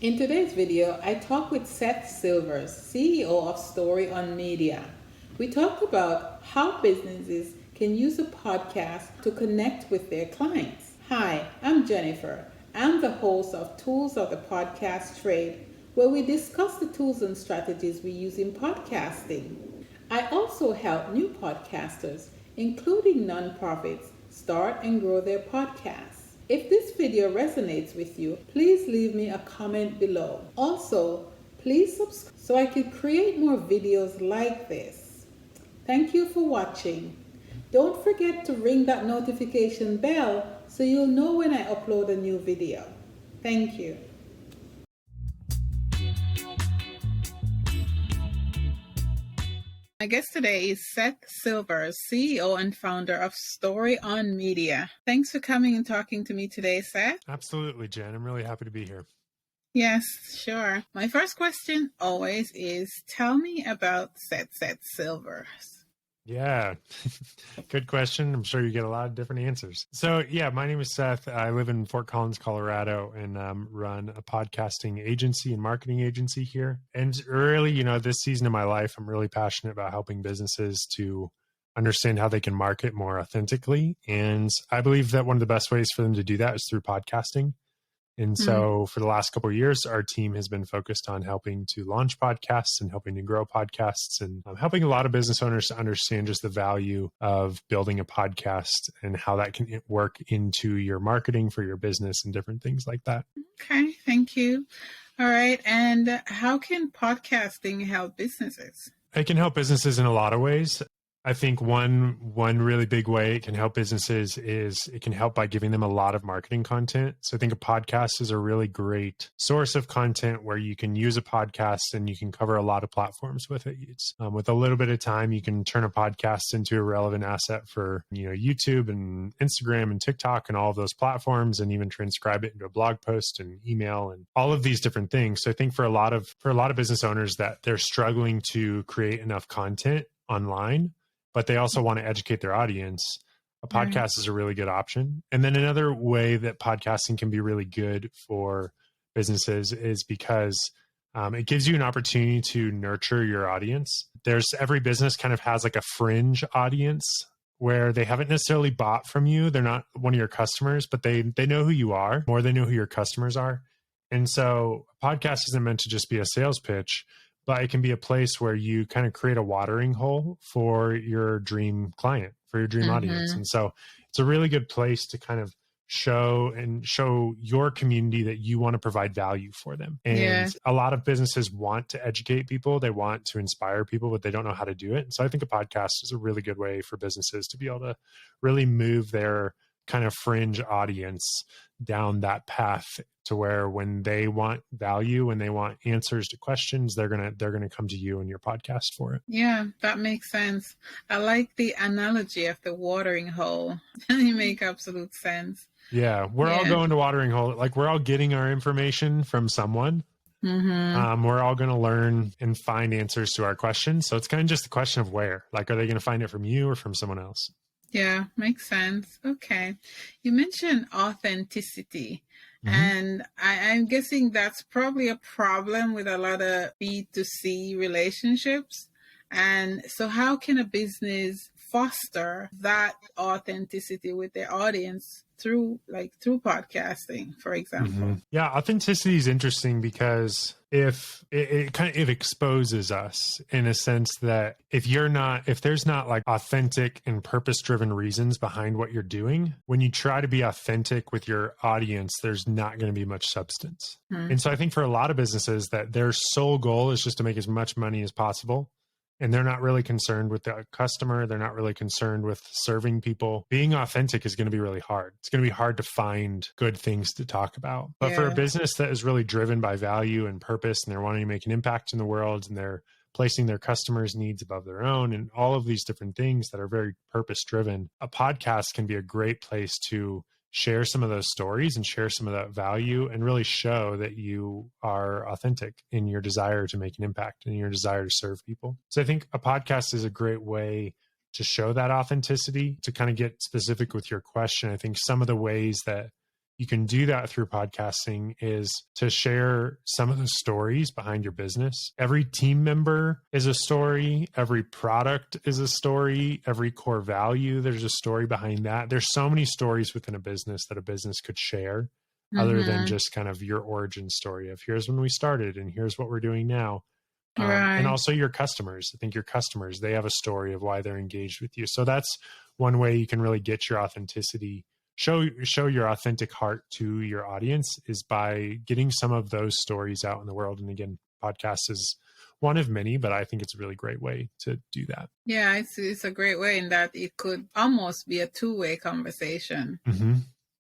In today's video, I talk with Seth Silvers, CEO of Story on Media. We talked about how businesses can use a podcast to connect with their clients. Hi, I'm Jennifer. I'm the host of Tools of the Podcast Trade, where we discuss the tools and strategies we use in podcasting. I also help new podcasters, including nonprofits, start and grow their podcasts. If this video resonates with you, please leave me a comment below. Also, please subscribe so I can create more videos like this. Thank you for watching. Don't forget to ring that notification bell so you'll know when I upload a new video. Thank you. My guest today is Seth Silvers, CEO and founder of Story on Media. Thanks for coming and talking to me today, Seth. Absolutely, Jen. I'm really happy to be here. Yes, sure. My first question always is, tell me about Seth Silvers. Yeah, good question. I'm sure you get a lot of different answers. So yeah, my name is Seth. I live in Fort Collins, Colorado, and run a podcasting agency and marketing agency here. And really, this season of my life, I'm really passionate about helping businesses to understand how they can market more authentically. And I believe that one of the best ways for them to do that is through podcasting. And so for the last couple of years, our team has been focused on helping to launch podcasts and helping to grow podcasts and helping a lot of business owners to understand just the value of building a podcast and how that can work into your marketing for your business and different things like that. Okay, thank you. All right. And how can podcasting help businesses? It can help businesses in a lot of ways. I think one really big way it can help businesses is it can help by giving them a lot of marketing content. So I think a podcast is a really great source of content where you can use a podcast and you can cover a lot of platforms with it. It's, with a little bit of time, you can turn a podcast into a relevant asset for YouTube and Instagram and TikTok and all of those platforms, and even transcribe it into a blog post and email and all of these different things. So I think for a lot of business owners that they're struggling to create enough content online, but they also want to educate their audience, a podcast is a really good option. And then another way that podcasting can be really good for businesses is because it gives you an opportunity to nurture your audience. Every business kind of has like a fringe audience where they haven't necessarily bought from you. They're not one of your customers, but they know who you are, or they know who your customers are. And so a podcast isn't meant to just be a sales pitch, but it can be a place where you kind of create a watering hole for your dream client, for your dream audience. And so it's a really good place to kind of show your community that you want to provide value for them. And a lot of businesses want to educate people. They want to inspire people, but they don't know how to do it. And so I think a podcast is a really good way for businesses to be able to really move their kind of fringe audience down that path to where when they want value, when they want answers to questions, they're gonna come to you and your podcast for it. Yeah, that makes sense. I like the analogy of the watering hole. You make absolute sense. Yeah, we're all going to watering hole. Like we're all getting our information from someone. We're all going to learn and find answers to our questions. So it's kind of just a question of where. Like, are they going to find it from you or from someone else? Yeah, makes sense. Okay. You mentioned authenticity. And I'm guessing that's probably a problem with a lot of B2C relationships. And so how can a business foster that authenticity with their audience through podcasting, for example? Yeah, authenticity is interesting because if it exposes us in a sense that if there's not like authentic and purpose-driven reasons behind what you're doing, when you try to be authentic with your audience, there's not going to be much substance. And so I think for a lot of businesses that their sole goal is just to make as much money as possible. And they're not really concerned with the customer. They're not really concerned with serving people. Being authentic is going to be really hard. It's going to be hard to find good things to talk about. But for a business that is really driven by value and purpose, and they're wanting to make an impact in the world, and they're placing their customers' needs above their own, and all of these different things that are very purpose-driven, a podcast can be a great place to share some of those stories and share some of that value and really show that you are authentic in your desire to make an impact and your desire to serve people. So I think a podcast is a great way to show that authenticity. To kind of get specific with your question, I think some of the ways that you can do that through podcasting is to share some of the stories behind your business. Every team member is a story. Every product is a story. Every core value, there's a story behind that. There's so many stories within a business that a business could share other than just kind of your origin story of here's when we started and here's what we're doing now. And also your customers. I think your customers, they have a story of why they're engaged with you. So that's one way you can really get your authenticity, show your authentic heart to your audience, is by getting some of those stories out in the world. And again, podcast is one of many, but I think it's a really great way to do that. Yeah, it's a great way in that it could almost be a two-way conversation. Mm-hmm.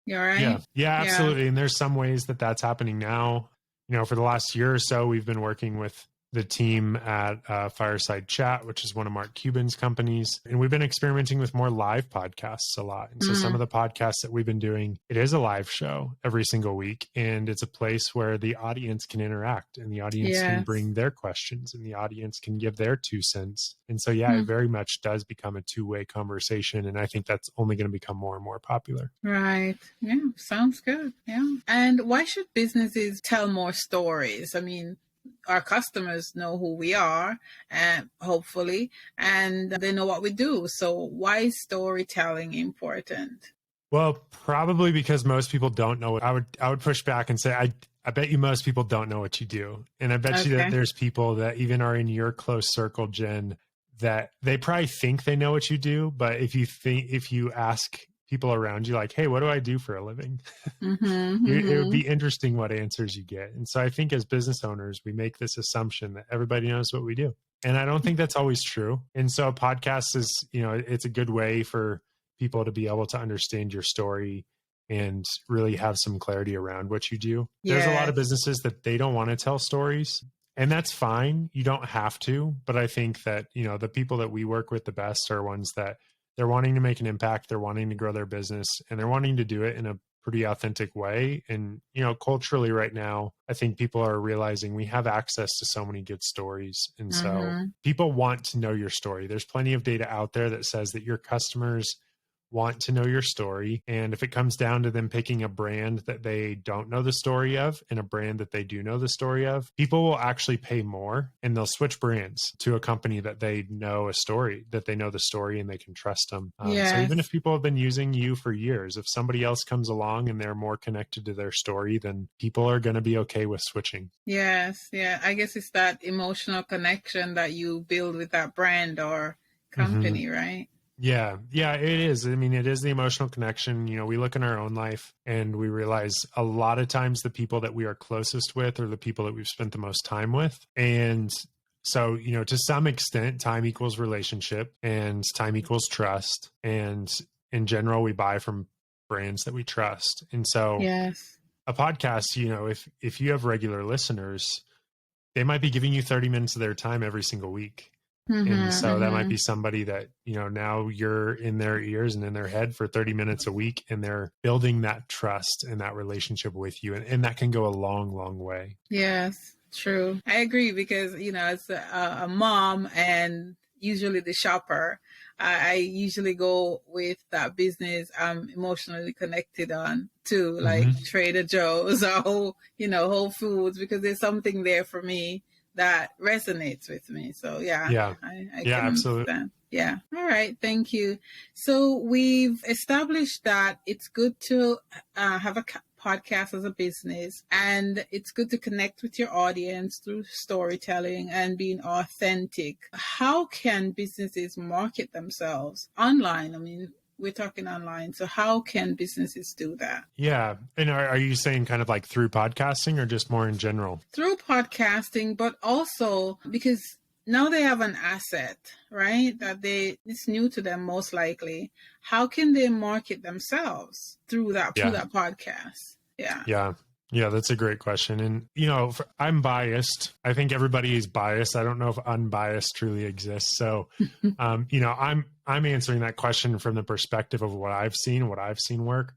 You're right. Yeah, absolutely. And there's some ways that that's happening now. For the last year or so, we've been working with the team at Fireside Chat, which is one of Mark Cuban's companies. And we've been experimenting with more live podcasts a lot. And so some of the podcasts that we've been doing, it is a live show every single week. And it's a place where the audience can interact and the audience can bring their questions and the audience can give their 2 cents. And so, it very much does become a two-way conversation. And I think that's only going to become more and more popular. Right. Yeah. Sounds good. Yeah. And why should businesses tell more stories? I mean, our customers know who we are, and hopefully, and they know what we do. So why is storytelling important? Well, probably because most people don't know. I would push back and say, I bet you most people don't know what you do. And I bet you that there's people that even are in your close circle, Jen, that they probably think they know what you do. But if you ask people around you, like, hey, what do I do for a living? It would be interesting what answers you get. And so I think as business owners, we make this assumption that everybody knows what we do. And I don't think that's always true. And so a podcast is, it's a good way for people to be able to understand your story and really have some clarity around what you do. There's a lot of businesses that they don't want to tell stories. And that's fine. You don't have to. But I think that, the people that we work with the best are ones that they're wanting to make an impact. They're wanting to grow their business and they're wanting to do it in a pretty authentic way. And, culturally right now, I think people are realizing we have access to so many good stories. And so people want to know your story. There's plenty of data out there that says that your customers want to know your story. And if it comes down to them picking a brand that they don't know the story of and a brand that they do know the story of, people will actually pay more and they'll switch brands to a company that they know the story and they can trust them. So even if people have been using you for years, if somebody else comes along and they're more connected to their story, then people are going to be okay with switching. Yes. Yeah. I guess it's that emotional connection that you build with that brand or company, right? Yeah, it is. I mean, it is the emotional connection. We look in our own life and we realize a lot of times the people that we are closest with are the people that we've spent the most time with. And so, to some extent, time equals relationship and time equals trust. And in general, we buy from brands that we trust. And so a podcast, if you have regular listeners, they might be giving you 30 minutes of their time every single week. And so that might be somebody that, now you're in their ears and in their head for 30 minutes a week, and they're building that trust and that relationship with you. And that can go a long, long way. Yes, true. I agree because, as a mom and usually the shopper, I usually go with that business I'm emotionally connected on to, like Trader Joe's or, Whole Foods, because there's something there for me that resonates with me. So I can absolutely understand. Yeah. All right. Thank you. So we've established that it's good to have a podcast as a business, and it's good to connect with your audience through storytelling and being authentic. How can businesses market themselves online? I mean, we're talking online. So how can businesses do that? Yeah. And are you saying kind of like through podcasting or just more in general? Through podcasting, but also because now they have an asset, right? It's new to them most likely. How can they market themselves through that podcast? Yeah, that's a great question. And, I'm biased. I think everybody is biased. I don't know if unbiased truly exists. So, I'm answering that question from the perspective of what I've seen work.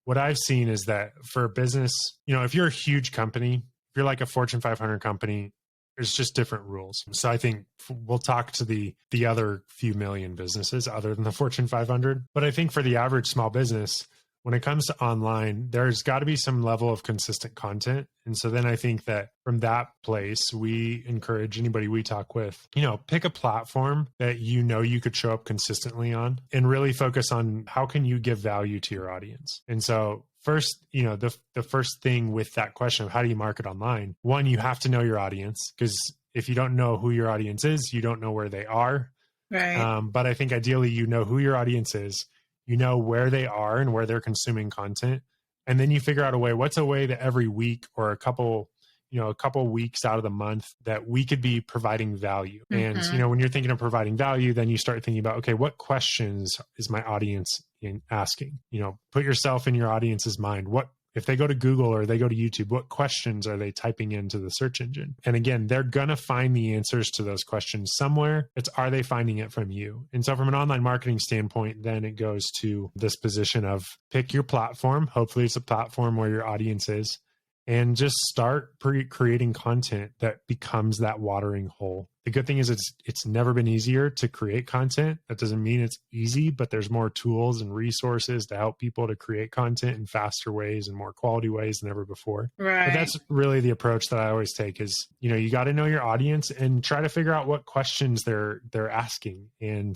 What I've seen is that for a business, if you're a huge company, if you're like a Fortune 500 company, there's just different rules. So I think we'll talk to the other few million businesses other than the Fortune 500. But I think for the average small business, when it comes to online, there's got to be some level of consistent content. And so then I think that from that place, we encourage anybody we talk with, pick a platform that you could show up consistently on and really focus on how can you give value to your audience. And so first, the first thing with that question of how do you market online, one, you have to know your audience, because if you don't know who your audience is, you don't know where they are. Right. But I think ideally, you know who your audience is, you know where they are and where they're consuming content. And then you figure out what's a way that every week or a couple weeks out of the month that we could be providing value. And, when you're thinking of providing value, then you start thinking about, okay, what questions is my audience asking? Put yourself in your audience's mind. What, if they go to Google or they go to YouTube, what questions are they typing into the search engine? And again, they're going to find the answers to those questions somewhere. It's, are they finding it from you? And so from an online marketing standpoint, then it goes to this position of pick your platform. Hopefully it's a platform where your audience is, and just start creating content that becomes that watering hole. The good thing is it's never been easier to create content. That doesn't mean it's easy, but there's more tools and resources to help people to create content in faster ways and more quality ways than ever before. Right. But that's really the approach that I always take is, you got to know your audience and try to figure out what questions they're asking. And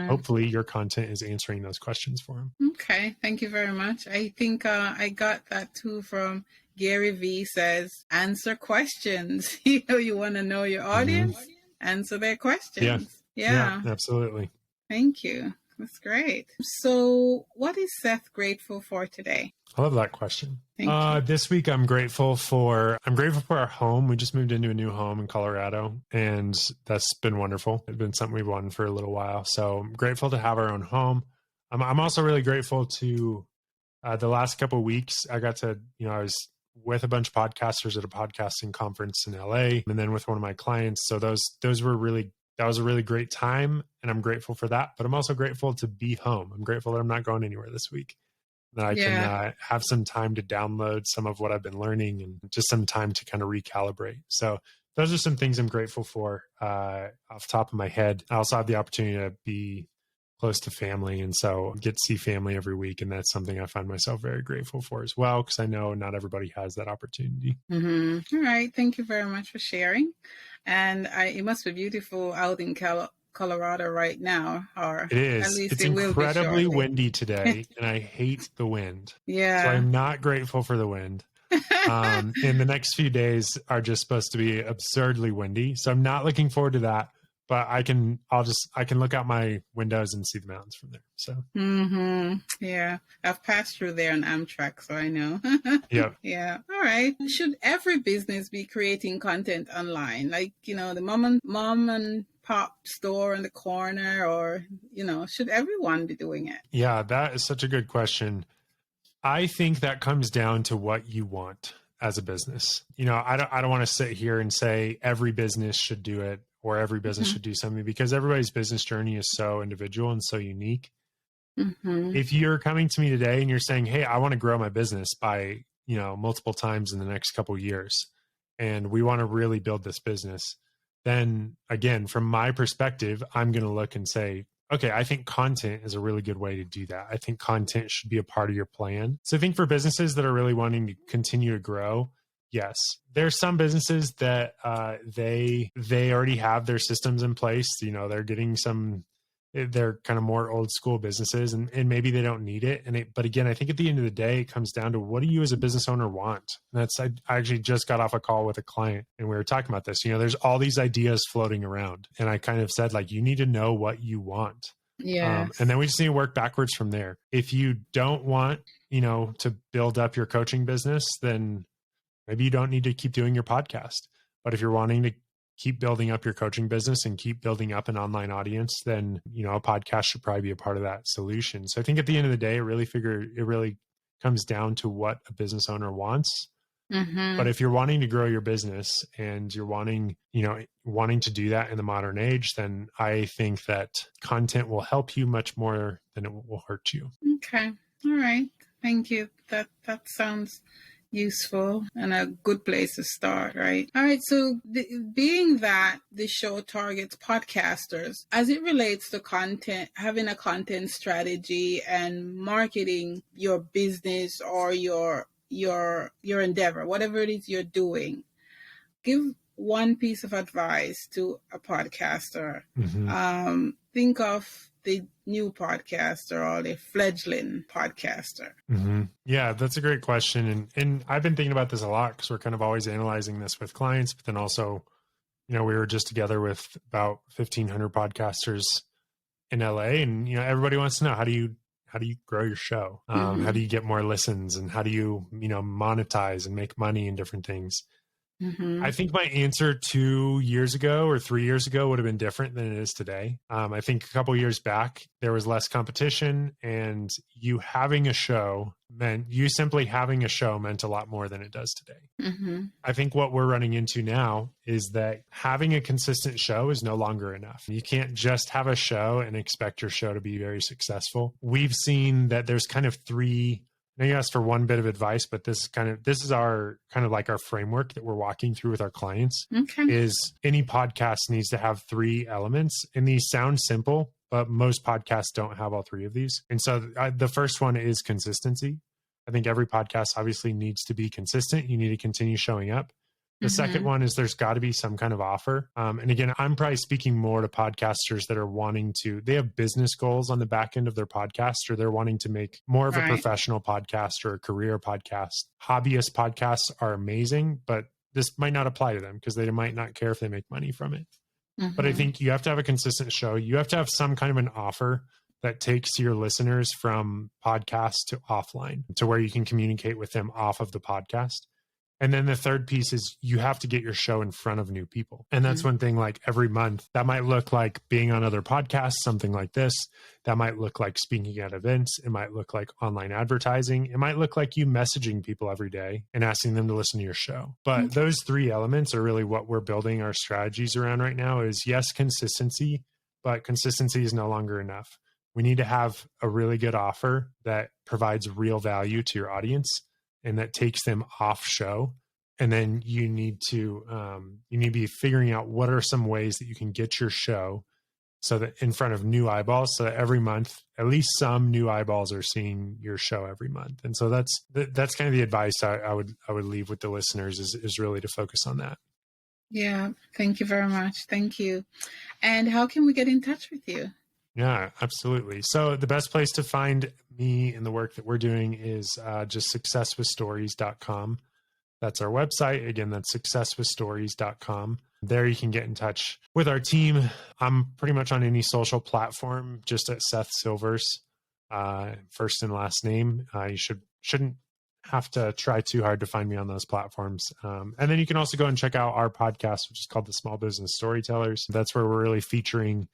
hopefully your content is answering those questions for them. Okay. Thank you very much. I think I got that too from Gary V says, answer questions. You want to know your audience, answer their questions. Yeah, absolutely. Thank you. That's great. So what is Seth grateful for today? I love that question. Thank you. This week, I'm grateful for our home. We just moved into a new home in Colorado, and that's been wonderful. It's been something we've wanted for a little while. So I'm grateful to have our own home. I'm also really grateful to the last couple of weeks. I got to, I was with a bunch of podcasters at a podcasting conference in LA, and then with one of my clients. So that was a really great time, and I'm grateful for that. But I'm also grateful to be home. I'm grateful that I'm not going anywhere this week, that I can have some time to download some of what I've been learning and just some time to kind of recalibrate. So those are some things I'm grateful for off the top of my head. I also have the opportunity to be close to family, and so get to see family every week, and that's something I find myself very grateful for as well, because I know not everybody has that opportunity. All right, thank you very much for sharing. And it must be beautiful out in Colorado right now, or it is. At least it's it will incredibly be windy today, and I hate the wind. Yeah, so I'm not grateful for the wind. And the next few days are just supposed to be absurdly windy, so I'm not looking forward to that. But I can look out my windows and see the mountains from there. So, yeah, I've passed through there on Amtrak, so I know. Yep. Yeah. All right. Should every business be creating content online, like the mom and pop store in the corner, or should everyone be doing it? Yeah, that is such a good question. I think that comes down to what you want as a business. I don't want to sit here and say every business should do it, or every business should do something, because everybody's business journey is so individual and so unique. If you're coming to me today and you're saying, hey, I want to grow my business by, multiple times in the next couple of years, and we want to really build this business, then again, from my perspective, I'm going to look and say, okay, I think content is a really good way to do that. I think content should be a part of your plan. So I think for businesses that are really wanting to continue to grow, yes, there's some businesses that they already have their systems in place. They're getting they're kind of more old school businesses, and maybe they don't need it. But again, I think at the end of the day, it comes down to, what do you as a business owner want? And I actually just got off a call with a client, and we were talking about this. There's all these ideas floating around, and I kind of said, you need to know what you want. Yeah. And then we just need to work backwards from there. If you don't want, to build up your coaching business, then maybe you don't need to keep doing your podcast. But if you're wanting to keep building up your coaching business and keep building up an online audience, then, a podcast should probably be a part of that solution. So I think at the end of the day, it really comes down to what a business owner wants. But if you're wanting to grow your business and you're wanting to do that in the modern age, then I think that content will help you much more than it will hurt you. Okay. All right. Thank you. That sounds useful and a good place to start, right? All right. So being that the show targets podcasters, as it relates to content, having a content strategy and marketing your business or your endeavor, whatever it is you're doing, give one piece of advice to a podcaster. Think of the new podcaster or the fledgling podcaster. Yeah, that's a great question. And I've been thinking about this a lot because we're kind of always analyzing this with clients, but then also, we were just together with about 1,500 podcasters in LA, and everybody wants to know, how do you grow your show? How do you get more listens, and how do you monetize and make money in different things? I think my answer 2 years ago or 3 years ago would have been different than it is today. I think a couple years back, there was less competition, and you simply having a show meant a lot more than it does today. I think what we're running into now is that having a consistent show is no longer enough. You can't just have a show and expect your show to be very successful. We've seen that there's kind of three. Now you asked for one bit of advice, but this is our kind of like our framework that we're walking through with our clients. Is any podcast needs to have three elements, and these sound simple, but most podcasts don't have all three of these. And so the first one is consistency. I think every podcast obviously needs to be consistent. You need to continue showing up. The second one is there's got to be some kind of offer. And again, I'm probably speaking more to podcasters that are they have business goals on the back end of their podcast, or they're wanting to make more of a professional podcast or a career podcast. Hobbyist podcasts are amazing, but this might not apply to them because they might not care if they make money from it. But I think you have to have a consistent show. You have to have some kind of an offer that takes your listeners from podcast to offline, to where you can communicate with them off of the podcast. And then the third piece is you have to get your show in front of new people. And that's one thing, like every month, that might look like being on other podcasts, something like this. That might look like speaking at events. It might look like online advertising. It might look like you messaging people every day and asking them to listen to your show. But those three elements are really what we're building our strategies around right now. Is yes, consistency, but consistency is no longer enough. We need to have a really good offer that provides real value to your audience and that takes them off show. And then you need to be figuring out what are some ways that you can get your show so that in front of new eyeballs, so that every month, at least some new eyeballs are seeing your show every month. And so that's kind of the advice I would leave with the listeners is really to focus on that. Yeah. Thank you very much. Thank you. And how can we get in touch with you? Yeah, absolutely. So the best place to find me and the work that we're doing is just successwithstories.com. That's our website. Again, that's successwithstories.com. There you can get in touch with our team. I'm pretty much on any social platform, just at Seth Silvers, first and last name. You shouldn't have to try too hard to find me on those platforms. And then you can also go and check out our podcast, which is called the Small Business Storytellers. That's where we're really featuring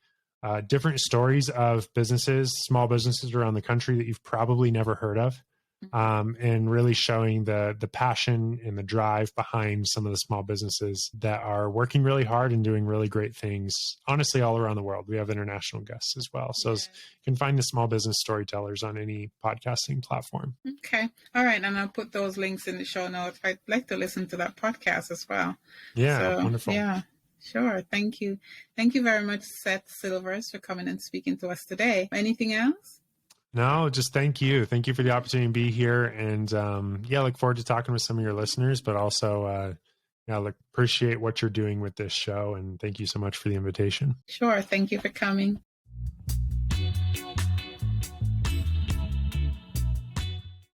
different stories of small businesses around the country that you've probably never heard of, and really showing the passion and the drive behind some of the small businesses that are working really hard and doing really great things, honestly, all around the world. We have international guests as well. So you can find the Small Business Storytellers on any podcasting platform. Okay. All right. And I'll put those links in the show notes. I'd like to listen to that podcast as well. Yeah, wonderful. Yeah. Sure. Thank you. Thank you very much, Seth Silvers, for coming and speaking to us today. Anything else? No, just thank you. Thank you for the opportunity to be here. And look forward to talking with some of your listeners, but also appreciate what you're doing with this show. And thank you so much for the invitation. Sure. Thank you for coming.